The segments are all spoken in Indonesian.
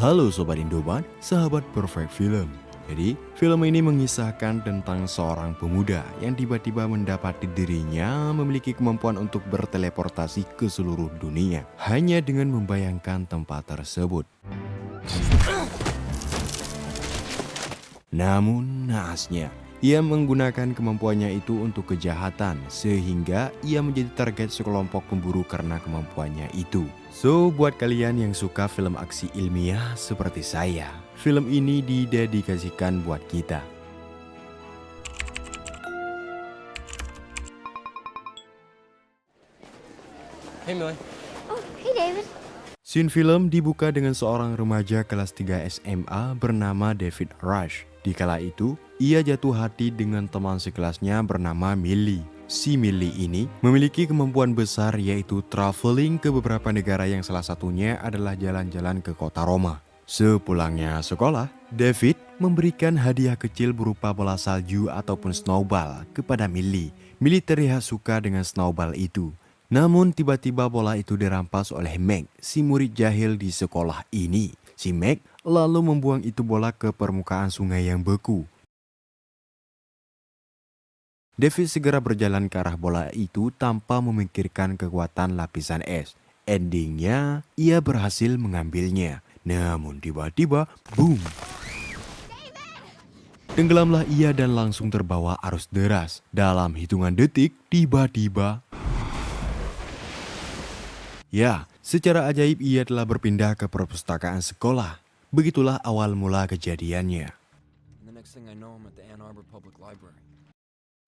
Halo Sobat Indoban, sahabat Perfect Film. Jadi, film ini mengisahkan tentang seorang pemuda yang tiba-tiba mendapati dirinya memiliki kemampuan untuk berteleportasi ke seluruh dunia hanya dengan membayangkan tempat tersebut. Namun naasnya, ia menggunakan kemampuannya itu untuk kejahatan sehingga ia menjadi target sekelompok pemburu karena kemampuannya itu. So, buat kalian yang suka film aksi ilmiah seperti saya, film ini didedikasikan buat kita. Hey, Millie. Oh, hey David. Scene film dibuka dengan seorang remaja kelas 3 SMA bernama David Rush. Di kala itu, ia jatuh hati dengan teman sekelasnya bernama Millie. Si Millie ini memiliki kemampuan besar yaitu traveling ke beberapa negara yang salah satunya adalah jalan-jalan ke kota Roma. Sepulangnya sekolah, David memberikan hadiah kecil berupa bola salju ataupun snowball kepada Millie. Millie terlihat suka dengan snowball itu. Namun tiba-tiba bola itu dirampas oleh Meg, si murid jahil di sekolah ini. Si Meg lalu membuang itu bola ke permukaan sungai yang beku. David segera berjalan ke arah bola itu tanpa memikirkan kekuatan lapisan es. Endingnya, ia berhasil mengambilnya. Namun tiba-tiba, boom! Tenggelamlah ia dan langsung terbawa arus deras. Dalam hitungan detik, tiba-tiba... Ya, secara ajaib ia telah berpindah ke perpustakaan sekolah. Begitulah awal mula kejadiannya.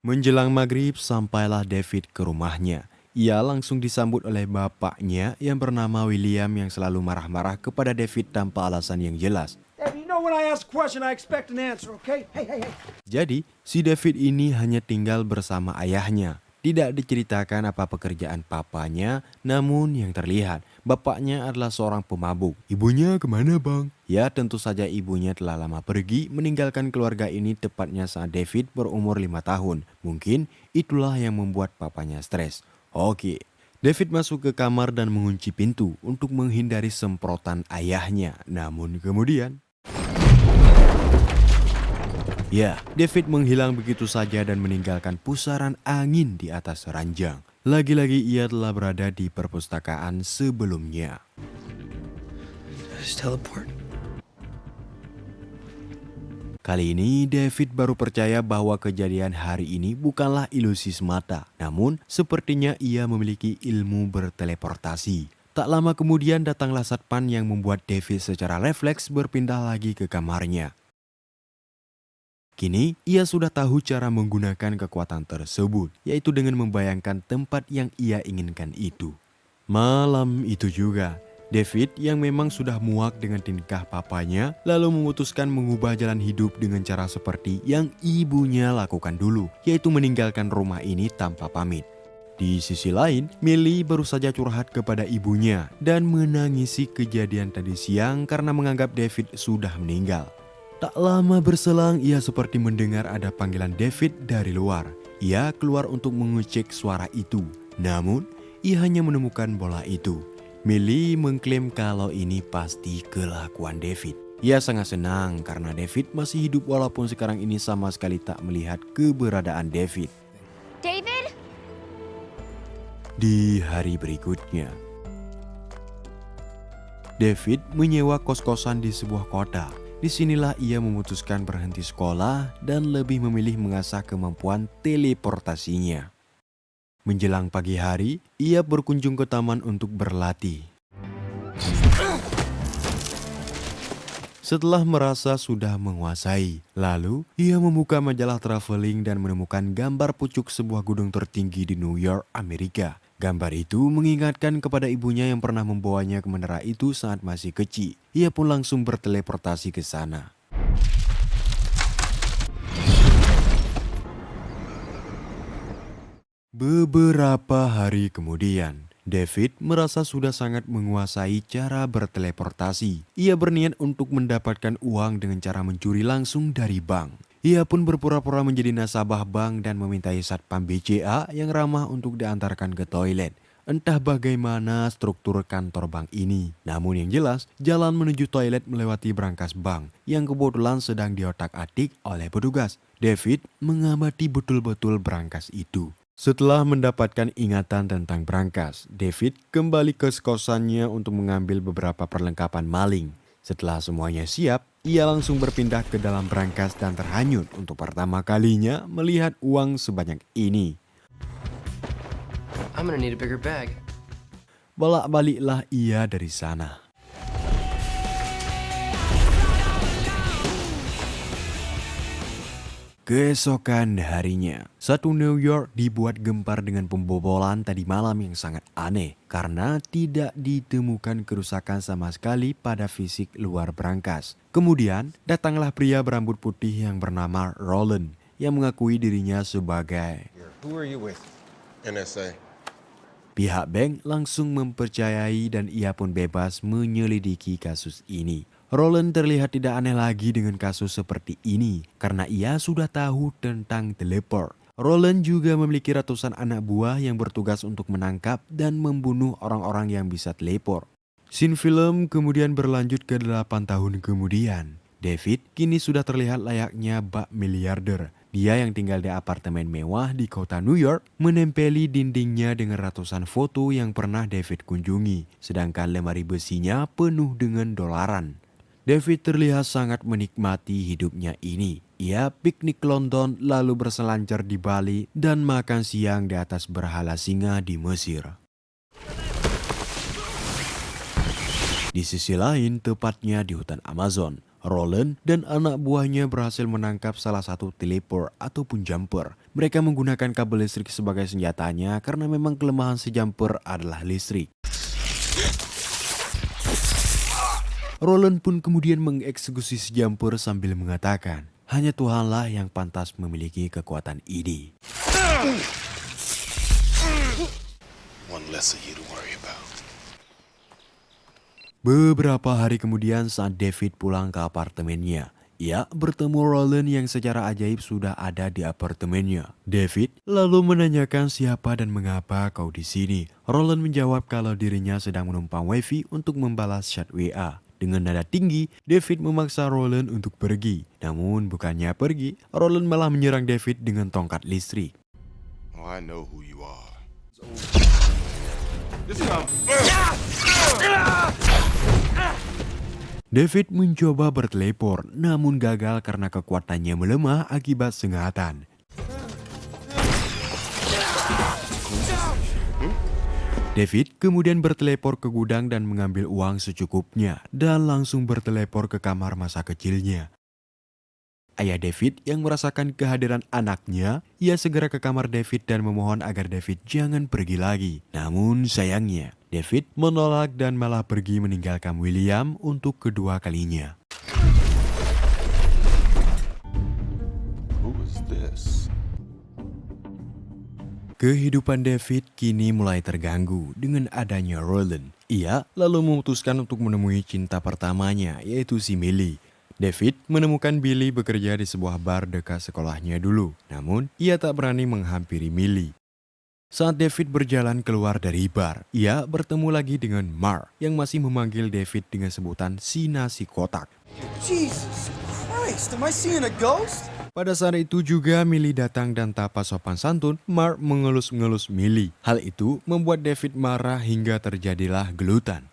Menjelang maghrib, sampailah David ke rumahnya. Ia langsung disambut oleh bapaknya yang bernama William yang selalu marah-marah kepada David tanpa alasan yang jelas. Dad, you know when I ask a question, I expect an answer, okay? Hey. Jadi, si David ini hanya tinggal bersama ayahnya. Tidak diceritakan apa pekerjaan papanya, namun yang terlihat, bapaknya adalah seorang pemabuk. Ibunya kemana bang? Ya tentu saja ibunya telah lama pergi meninggalkan keluarga ini tepatnya saat David berumur 5 tahun. Mungkin itulah yang membuat papanya stres. Oke, David masuk ke kamar dan mengunci pintu untuk menghindari semprotan ayahnya. Namun kemudian... Ya, David menghilang begitu saja dan meninggalkan pusaran angin di atas ranjang. Lagi-lagi ia telah berada di perpustakaan sebelumnya. Just teleport. Kali ini David baru percaya bahwa kejadian hari ini bukanlah ilusi semata. Namun sepertinya ia memiliki ilmu berteleportasi. Tak lama kemudian datanglah satpam yang membuat David secara refleks berpindah lagi ke kamarnya. Kini, ia sudah tahu cara menggunakan kekuatan tersebut, yaitu dengan membayangkan tempat yang ia inginkan itu. Malam itu juga, David yang memang sudah muak dengan tingkah papanya, lalu memutuskan mengubah jalan hidup dengan cara seperti yang ibunya lakukan dulu, yaitu meninggalkan rumah ini tanpa pamit. Di sisi lain, Millie baru saja curhat kepada ibunya dan menangisi kejadian tadi siang karena menganggap David sudah meninggal. Tak lama berselang, ia seperti mendengar ada panggilan David dari luar. Ia keluar untuk mengecek suara itu. Namun, ia hanya menemukan bola itu. Millie mengklaim kalau ini pasti kelakuan David. Ia sangat senang karena David masih hidup walaupun sekarang ini sama sekali tak melihat keberadaan David. David? Di hari berikutnya, David menyewa kos-kosan di sebuah kota. Disinilah ia memutuskan berhenti sekolah dan lebih memilih mengasah kemampuan teleportasinya. Menjelang pagi hari, ia berkunjung ke taman untuk berlatih. Setelah merasa sudah menguasai, lalu ia membuka majalah traveling dan menemukan gambar pucuk sebuah gunung tertinggi di New York, Amerika. Gambar itu mengingatkan kepada ibunya yang pernah membawanya ke menara itu saat masih kecil. Ia pun langsung berteleportasi ke sana. Beberapa hari kemudian, David merasa sudah sangat menguasai cara berteleportasi. Ia berniat untuk mendapatkan uang dengan cara mencuri langsung dari bank. Ia pun berpura-pura menjadi nasabah bank dan memintai satpam BCA yang ramah untuk diantarkan ke toilet. Entah bagaimana struktur kantor bank ini. Namun yang jelas, jalan menuju toilet melewati brankas bank yang kebetulan sedang diotak-atik oleh petugas. David mengamati betul-betul brankas itu. Setelah mendapatkan ingatan tentang brankas, David kembali ke kosannya untuk mengambil beberapa perlengkapan maling. Setelah semuanya siap, ia langsung berpindah ke dalam brankas dan terhanyut untuk pertama kalinya melihat uang sebanyak ini. I'm gonna need a bigger bag. Bolak-baliklah ia dari sana. Keesokan harinya, satu New York dibuat gempar dengan pembobolan tadi malam yang sangat aneh karena tidak ditemukan kerusakan sama sekali pada fisik luar brankas. Kemudian, datanglah pria berambut putih yang bernama Roland yang mengakui dirinya sebagai Who are you with? NSA. pihak bank langsung mempercayai dan ia pun bebas menyelidiki kasus ini. Roland terlihat tidak aneh lagi dengan kasus seperti ini karena ia sudah tahu tentang teleport. Roland juga memiliki ratusan anak buah yang bertugas untuk menangkap dan membunuh orang-orang yang bisa teleport. Scene film kemudian berlanjut ke 8 tahun kemudian. David kini sudah terlihat layaknya bak miliarder. Dia yang tinggal di apartemen mewah di kota New York menempeli dindingnya dengan ratusan foto yang pernah David kunjungi, sedangkan lemari besinya penuh dengan dolaran. David terlihat sangat menikmati hidupnya ini. Ia piknik London lalu berselancar di Bali dan makan siang di atas berhala singa di Mesir. Di sisi lain, tepatnya di hutan Amazon, Roland dan anak buahnya berhasil menangkap salah satu teleport ataupun jumper. Mereka menggunakan kabel listrik sebagai senjatanya karena memang kelemahan si jumper adalah listrik. Roland pun kemudian mengeksekusi si jumper sambil mengatakan, hanya Tuhanlah yang pantas memiliki kekuatan ini. One less of you to worry about. Beberapa hari kemudian saat David pulang ke apartemennya, ia bertemu Roland yang secara ajaib sudah ada di apartemennya. David lalu menanyakan siapa dan mengapa kau di sini. Roland menjawab kalau dirinya sedang menumpang wifi untuk membalas chat WA. Dengan nada tinggi, David memaksa Roland untuk pergi. Namun bukannya pergi, Roland malah menyerang David dengan tongkat listrik. Oh, I know who you are. David mencoba berteleport, namun gagal karena kekuatannya melemah akibat sengatan. David kemudian berteleport ke gudang dan mengambil uang secukupnya dan langsung berteleport ke kamar masa kecilnya. Ayah David yang merasakan kehadiran anaknya, ia segera ke kamar David dan memohon agar David jangan pergi lagi. Namun sayangnya, David menolak dan malah pergi meninggalkan William untuk kedua kalinya. Who is this? Kehidupan David kini mulai terganggu dengan adanya Roland. Ia lalu memutuskan untuk menemui cinta pertamanya, yaitu si Millie. David menemukan Billy bekerja di sebuah bar dekat sekolahnya dulu. Namun, ia tak berani menghampiri Millie. Saat David berjalan keluar dari bar, ia bertemu lagi dengan Mark yang masih memanggil David dengan sebutan si nasi kotak. Jesus Christ, am I seeing a ghost? Pada saat itu juga Millie datang dan tanpa sopan santun, Mark mengelus-ngelus Millie. Hal itu membuat David marah hingga terjadilah gelutan.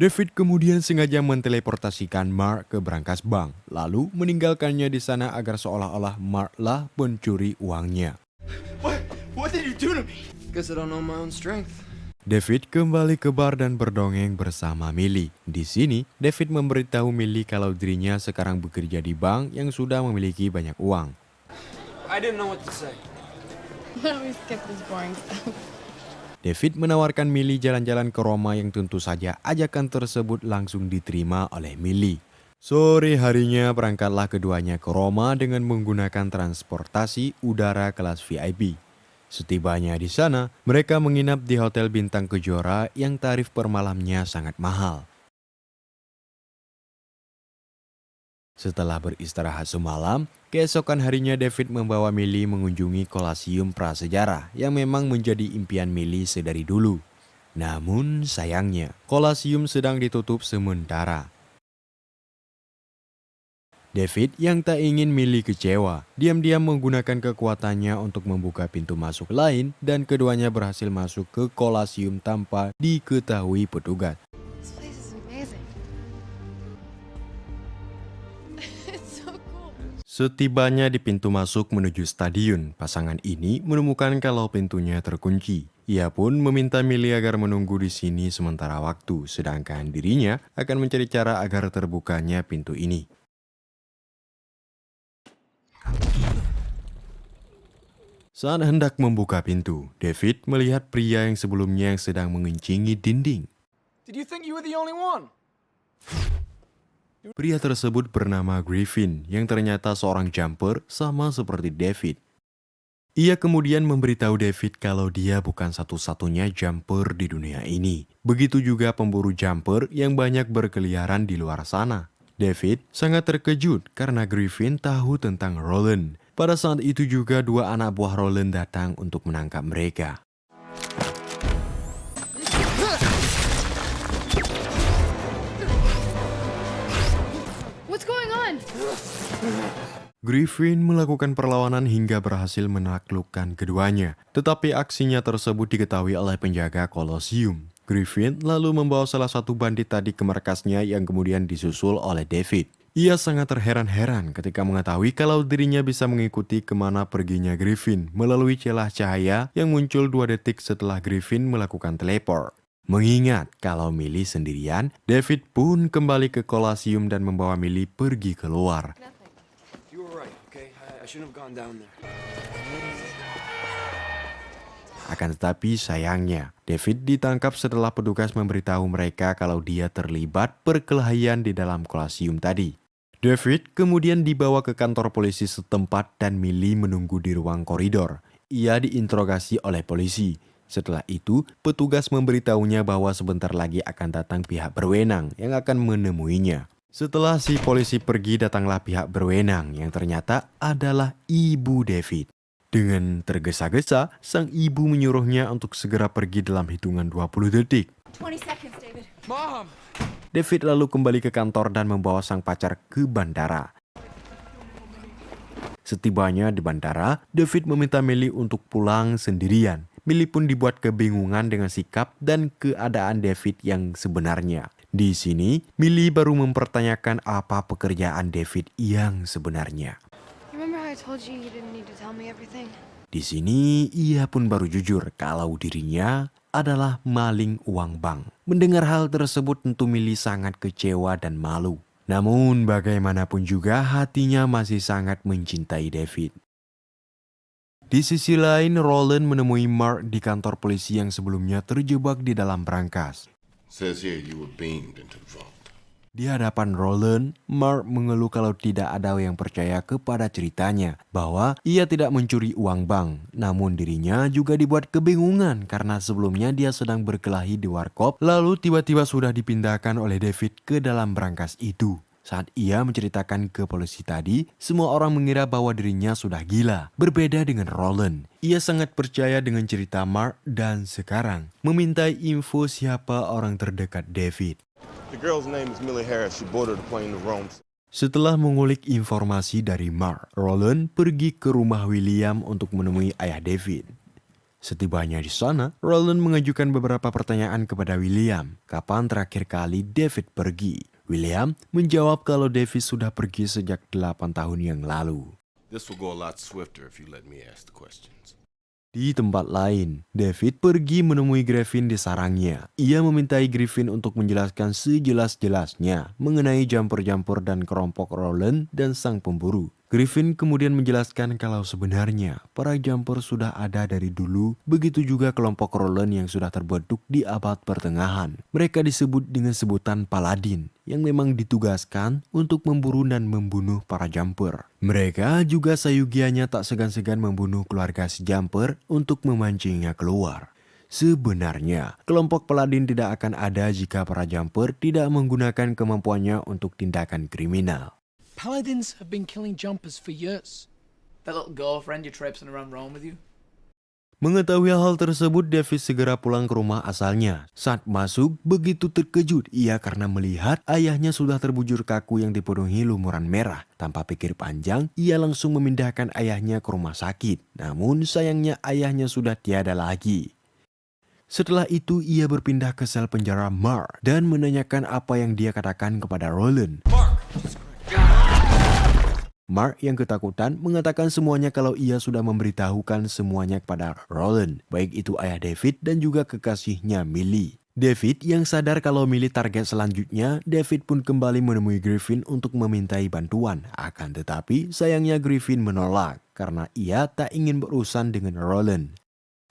David kemudian sengaja menteleportasikan Mark ke brankas bank, lalu meninggalkannya di sana agar seolah-olah Mark lah pencuri uangnya. What did you do to me? Guess I don't know my own strength. David kembali ke bar dan berdongeng bersama Millie. Di sini, David memberitahu Millie kalau dirinya sekarang bekerja di bank yang sudah memiliki banyak uang. I didn't know what to say. Why don't we skip this boring stuff? David menawarkan Millie jalan-jalan ke Roma yang tentu saja ajakan tersebut langsung diterima oleh Millie. Sore harinya berangkatlah keduanya ke Roma dengan menggunakan transportasi udara kelas VIP. Setibanya di sana, mereka menginap di hotel bintang Kejora yang tarif per malamnya sangat mahal. Setelah beristirahat semalam, keesokan harinya David membawa Millie mengunjungi Kolasium Prasejarah yang memang menjadi impian Millie sedari dulu. Namun sayangnya, Kolasium sedang ditutup sementara. David yang tak ingin Millie kecewa, diam-diam menggunakan kekuatannya untuk membuka pintu masuk lain dan keduanya berhasil masuk ke Kolasium tanpa diketahui petugas. This place is amazing. It's so cool. Setibanya di pintu masuk menuju stadion, pasangan ini menemukan kalau pintunya terkunci. Ia pun meminta Millie agar menunggu di sini sementara waktu, sedangkan dirinya akan mencari cara agar terbukanya pintu ini. Saat hendak membuka pintu, David melihat pria yang sebelumnya yang sedang mengencingi dinding. Did you think you were the only one? Pria tersebut bernama Griffin, yang ternyata seorang jumper sama seperti David. Ia kemudian memberitahu David kalau dia bukan satu-satunya jumper di dunia ini. Begitu juga pemburu jumper yang banyak berkeliaran di luar sana. David sangat terkejut karena Griffin tahu tentang Roland. Pada saat itu juga dua anak buah Roland datang untuk menangkap mereka. What's going on? Griffin melakukan perlawanan hingga berhasil menaklukkan keduanya. Tetapi aksinya tersebut diketahui oleh penjaga Kolosium. Griffin lalu membawa salah satu bandit tadi ke markasnya yang kemudian disusul oleh David. Ia sangat terheran-heran ketika mengetahui kalau dirinya bisa mengikuti kemana perginya Griffin melalui celah cahaya yang muncul 2 detik setelah Griffin melakukan teleport. Mengingat kalau Millie sendirian, David pun kembali ke Kolasium dan membawa Millie pergi keluar. You were right, okay? I shouldn't have gone down there. Akan tetapi sayangnya, David ditangkap setelah petugas memberitahu mereka kalau dia terlibat perkelahian di dalam Kolasium tadi. David kemudian dibawa ke kantor polisi setempat dan Millie menunggu di ruang koridor. Ia diinterogasi oleh polisi. Setelah itu, petugas memberitahunya bahwa sebentar lagi akan datang pihak berwenang yang akan menemuinya. Setelah si polisi pergi, datanglah pihak berwenang yang ternyata adalah ibu David. Dengan tergesa-gesa, sang ibu menyuruhnya untuk segera pergi dalam hitungan 20 detik. 20 seconds, David. Mom! David lalu kembali ke kantor dan membawa sang pacar ke bandara. Setibanya di bandara, David meminta Millie untuk pulang sendirian. Millie pun dibuat kebingungan dengan sikap dan keadaan David yang sebenarnya. Di sini, Millie baru mempertanyakan apa pekerjaan David yang sebenarnya. Remember how I told you didn't need to tell me everything? Di sini, ia pun baru jujur kalau dirinya adalah maling uang bank. Mendengar hal tersebut tentu Millie sangat kecewa dan malu. Namun bagaimanapun juga hatinya masih sangat mencintai David. Di sisi lain, Roland menemui Mark di kantor polisi yang sebelumnya terjebak di dalam brankas. Says here you were beamed into the vault. Di hadapan Roland, Mark mengeluh kalau tidak ada yang percaya kepada ceritanya bahwa ia tidak mencuri uang bank. Namun dirinya juga dibuat kebingungan karena sebelumnya dia sedang berkelahi di warkop, lalu tiba-tiba sudah dipindahkan oleh David ke dalam brankas itu. Saat ia menceritakan ke polisi tadi, semua orang mengira bahwa dirinya sudah gila. Berbeda dengan Roland, ia sangat percaya dengan cerita Mark dan sekarang memintai info siapa orang terdekat David. The girl's name is Millie Harris. She boarded a plane to Rome. Setelah mengulik informasi dari Mark, Roland pergi ke rumah William untuk menemui ayah David. Setibanya di sana, Roland mengajukan beberapa pertanyaan kepada William. Kapan terakhir kali David pergi? William menjawab kalau David sudah pergi sejak 8 tahun yang lalu. This will go a lot swifter if you let me ask the questions. Di tempat lain, David pergi menemui Griffin di sarangnya. Ia memintai Griffin untuk menjelaskan sejelas-jelasnya mengenai jumper-jumper dan kelompok Roland dan sang pemburu. Griffin kemudian menjelaskan kalau sebenarnya para jumper sudah ada dari dulu, begitu juga kelompok Roland yang sudah terbentuk di abad pertengahan. Mereka disebut dengan sebutan Paladin, yang memang ditugaskan untuk memburu dan membunuh para jumper. Mereka juga sayugianya tak segan-segan membunuh keluarga si jumper untuk memancingnya keluar. Sebenarnya, kelompok Paladin tidak akan ada jika para jumper tidak menggunakan kemampuannya untuk tindakan kriminal. Paladins have been killing jumpers for years. That little girlfriend you're traipsing around Rome with you? Mengetahui hal tersebut, David segera pulang ke rumah asalnya. Saat masuk, begitu terkejut ia karena melihat ayahnya sudah terbujur kaku yang dipenuhi lumuran merah. Tanpa pikir panjang, ia langsung memindahkan ayahnya ke rumah sakit. Namun sayangnya ayahnya sudah tiada lagi. Setelah itu, ia berpindah ke sel penjara Mark dan menanyakan apa yang dia katakan kepada Roland. Mark yang ketakutan mengatakan semuanya kalau ia sudah memberitahukan semuanya kepada Roland, baik itu ayah David dan juga kekasihnya Millie. David yang sadar kalau Millie target selanjutnya, David pun kembali menemui Griffin untuk memintai bantuan. Akan tetapi sayangnya Griffin menolak karena ia tak ingin berurusan dengan Roland.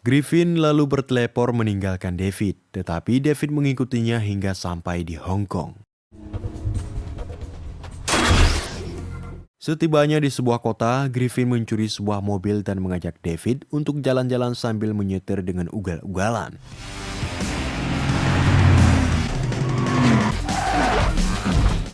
Griffin lalu berteleport meninggalkan David, tetapi David mengikutinya hingga sampai di Hong Kong. Setibanya di sebuah kota, Griffin mencuri sebuah mobil dan mengajak David untuk jalan-jalan sambil menyetir dengan ugal-ugalan.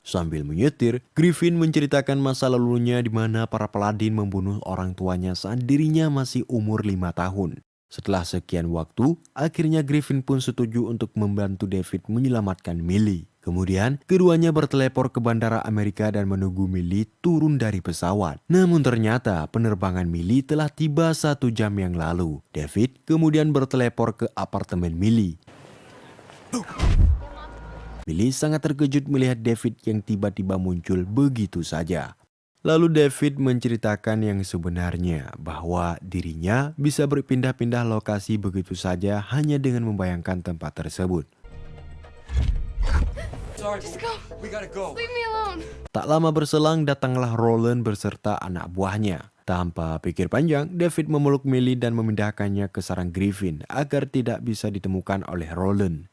Sambil menyetir, Griffin menceritakan masa lalunya di mana para Paladin membunuh orang tuanya saat dirinya masih umur 5 tahun. Setelah sekian waktu, akhirnya Griffin pun setuju untuk membantu David menyelamatkan Millie. Kemudian, keduanya berteleport ke bandara Amerika dan menunggu Millie turun dari pesawat. Namun ternyata penerbangan Millie telah tiba 1 jam yang lalu. David kemudian berteleport ke apartemen Millie. Millie sangat terkejut melihat David yang tiba-tiba muncul begitu saja. Lalu David menceritakan yang sebenarnya, bahwa dirinya bisa berpindah-pindah lokasi begitu saja hanya dengan membayangkan tempat tersebut. Just go. We gotta go. Leave me alone. Tak lama berselang datanglah Roland beserta anak buahnya. Tanpa pikir panjang, David memeluk Millie dan memindahkannya ke sarang Griffin agar tidak bisa ditemukan oleh Roland.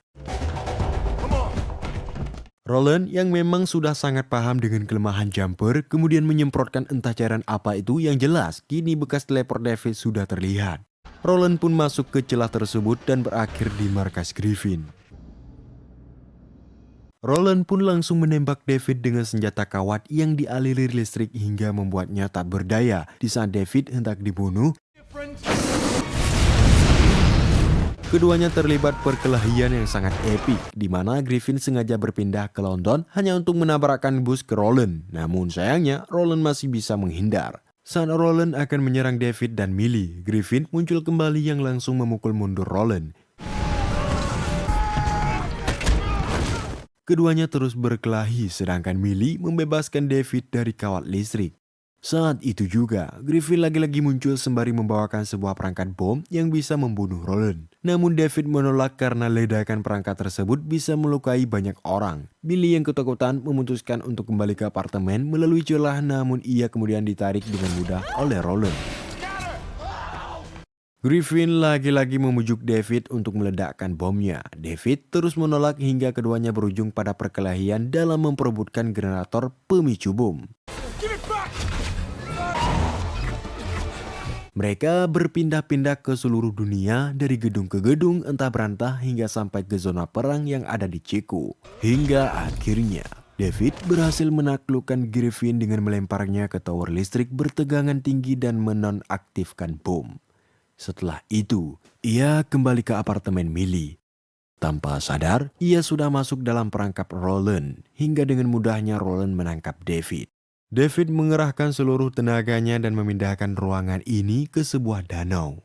Roland yang memang sudah sangat paham dengan kelemahan jumper kemudian menyemprotkan entah cairan apa itu yang jelas kini bekas teleport David sudah terlihat. Roland pun masuk ke celah tersebut dan berakhir di markas Griffin. Roland pun langsung menembak David dengan senjata kawat yang dialiri listrik hingga membuatnya tak berdaya. Di saat David hendak dibunuh, keduanya terlibat perkelahian yang sangat epik, di mana Griffin sengaja berpindah ke London hanya untuk menabrakkan bus ke Roland. Namun sayangnya, Roland masih bisa menghindar. Saat Roland akan menyerang David dan Millie, Griffin muncul kembali yang langsung memukul mundur Roland. Keduanya terus berkelahi sedangkan Millie membebaskan David dari kawat listrik. Saat itu juga, Griffin lagi-lagi muncul sembari membawakan sebuah perangkat bom yang bisa membunuh Roland. Namun David menolak karena ledakan perangkat tersebut bisa melukai banyak orang. Millie yang ketakutan memutuskan untuk kembali ke apartemen melalui celah, namun ia kemudian ditarik dengan mudah oleh Roland. Griffin lagi-lagi memujuk David untuk meledakkan bomnya. David terus menolak hingga keduanya berujung pada perkelahian dalam memperebutkan generator pemicu bom. Mereka berpindah-pindah ke seluruh dunia dari gedung ke gedung entah berantah hingga sampai ke zona perang yang ada di Chico. Hingga akhirnya David berhasil menaklukkan Griffin dengan melemparnya ke tower listrik bertegangan tinggi dan menonaktifkan bom. Setelah itu, ia kembali ke apartemen Millie. Tanpa sadar, ia sudah masuk dalam perangkap Roland, hingga dengan mudahnya Roland menangkap David. David mengerahkan seluruh tenaganya dan memindahkan ruangan ini ke sebuah danau.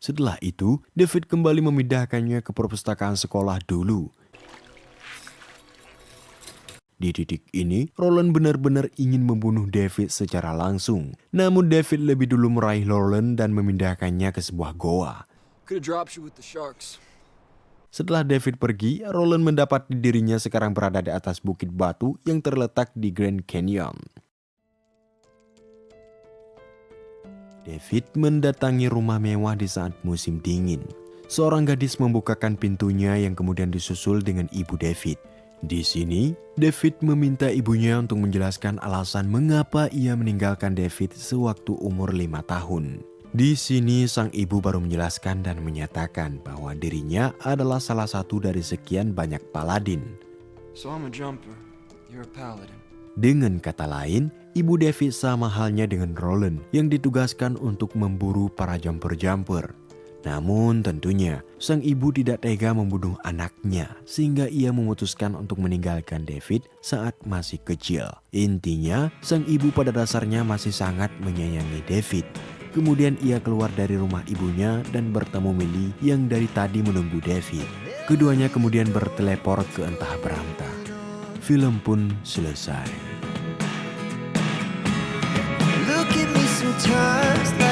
Setelah itu, David kembali memindahkannya ke perpustakaan sekolah dulu. Di titik ini, Roland benar-benar ingin membunuh David secara langsung. Namun David lebih dulu meraih Roland dan memindahkannya ke sebuah goa. Could have dropped you with the sharks. Setelah David pergi, Roland mendapati dirinya sekarang berada di atas bukit batu yang terletak di Grand Canyon. David mendatangi rumah mewah di saat musim dingin. Seorang gadis membukakan pintunya yang kemudian disusul dengan ibu David. Di sini, David meminta ibunya untuk menjelaskan alasan mengapa ia meninggalkan David sewaktu umur 5 tahun. Di sini, sang ibu baru menjelaskan dan menyatakan bahwa dirinya adalah salah satu dari sekian banyak paladin. So I'm a jumper. You're a paladin. Dengan kata lain, Ibu David sama halnya dengan Roland yang ditugaskan untuk memburu para jumper-jumper. Namun tentunya sang ibu tidak tega membunuh anaknya sehingga ia memutuskan untuk meninggalkan David saat masih kecil. Intinya sang ibu pada dasarnya masih sangat menyayangi David. Kemudian ia keluar dari rumah ibunya dan bertemu Millie yang dari tadi menunggu David. Keduanya kemudian berteleport ke entah berantah. Film pun selesai. Look at me sometimes.